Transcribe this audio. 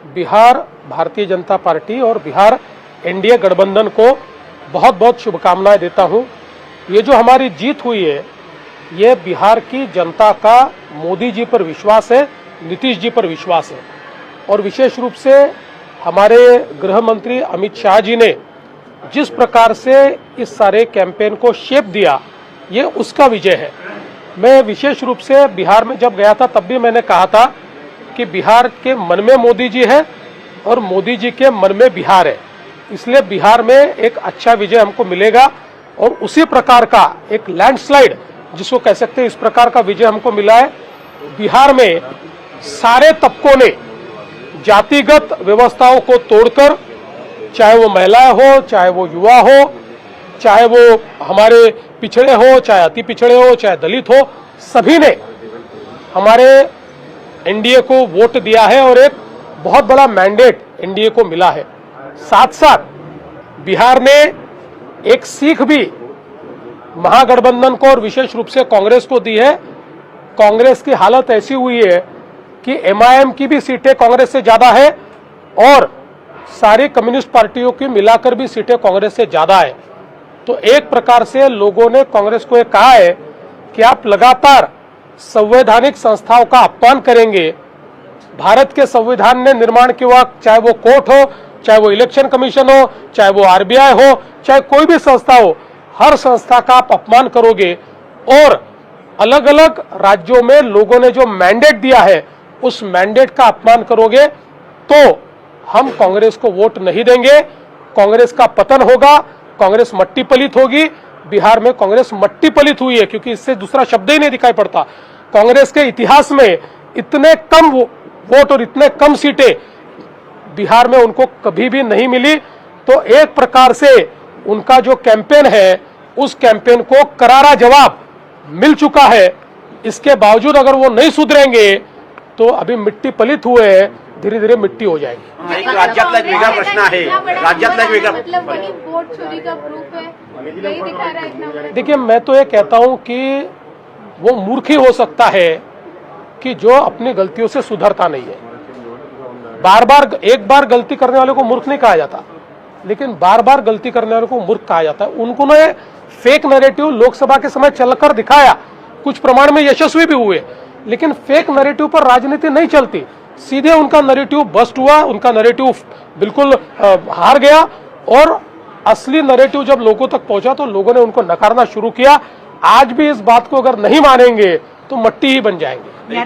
Bihar Bharatiya Janata party और Bihar NDA गठबंधन को बहुत बहुत शुभकामनाएं देता हूं। ये जो हमारी जीत हुई है, ये बिहार की जनता का मोदी जी पर विश्वास है, नीतीश जी पर विश्वास है और विशेष रूप से हमारे गृह मंत्री अमित शाह जी ने जिस प्रकार से इस सारे कैंपेन को शेप दिया, ये उसका विजय है। मैं विशेष रूप से बिहार में जब गया था तब भी मैंने कहा था कि बिहार के मन में मोदी जी है और मोदी जी के मन में बिहार है, इसलिए बिहार में एक अच्छा विजय हमको मिलेगा और उसी प्रकार का एक लैंडस्लाइड जिसको कह सकते हैं, इस प्रकार का विजय हमको मिला है। बिहार में सारे तबकों ने जातिगत व्यवस्थाओं को तोड़कर, चाहे वो महिलाएं हो, चाहे वो युवा हो, चाहे वो हमारे पिछड़े हो, चाहे अति पिछड़े हो, चाहे दलित हो, सभी ने हमारे एनडीए को वोट दिया है और एक बहुत बड़ा मैंडेट एनडीए को मिला है। साथ साथ बिहार ने एक सीख भी महागठबंधन को और विशेष रूप से कांग्रेस को दी है। कांग्रेस की हालत ऐसी हुई है कि एमआईएम की भी सीटें कांग्रेस से ज्यादा है और सारी कम्युनिस्ट पार्टियों की मिलाकर भी सीटें कांग्रेस से ज्यादा है। तो एक प्रकार से लोगों ने कांग्रेस को यह कहा है कि आप लगातार संवैधानिक संस्थाओं का अपमान करेंगे। भारत के संविधान ने निर्माण किया, चाहे वो कोर्ट हो, चाहे वो इलेक्शन कमीशन हो, चाहे वो आरबीआई हो, चाहे कोई भी संस्था हो, हर संस्था का आप अपमान करोगे और अलग अलग राज्यों में लोगों ने जो मैंडेट दिया है उस मैंडेट का अपमान करोगे, तो हम कांग्रेस को वोट नहीं देंगे। कांग्रेस का पतन होगा, कांग्रेस मट्टी पलित होगी। बिहार में कांग्रेस मट्टी पलित हुई है क्योंकि इससे दूसरा शब्द ही नहीं दिखाई पड़ता। कांग्रेस के इतिहास में इतने कम वोट और इतने कम सीटें बिहार में उनको कभी भी नहीं मिली। तो एक प्रकार से उनका जो कैंपेन है, उस कैंपेन को करारा जवाब मिल चुका है। इसके बावजूद अगर वो नहीं सुधरेंगे तो अभी मिट्टी पलित हुए हैं, धीरे धीरे मिट्टी हो जाएगी। एक राज्यातला एक वेगळा प्रश्न आहे, राज्यातला एक वेगळा मतलब वही वोट चोरी का प्रूफ है, यही दिखा रहा है इतना बड़ा। देखिए, मैं तो ये कहता हूं कि वो मूर्ख ही हो सकता है कि जो अपनी गलतियों से सुधरता नहीं है। बार बार एक बार गलती करने वाले को मूर्ख नहीं कहा जाता, लेकिन बार बार गलती करने वाले को मूर्ख कहा जाता है। उनको ने फेक नैरेटिव लोकसभा के समय चलकर दिखाया, कुछ प्रमाण में यशस्वी भी हुए, लेकिन फेक नैरेटिव पर राजनीति नहीं चलती। सीधे उनका नैरेटिव बस्ट हुआ, उनका नैरेटिव बिल्कुल हार गया और असली नैरेटिव जब लोगों तक पहुंचा तो लोगों ने उनको नकारना शुरू किया। आज भी इस बात को अगर नहीं मानेंगे तो मट्टी ही बन जाएंगे।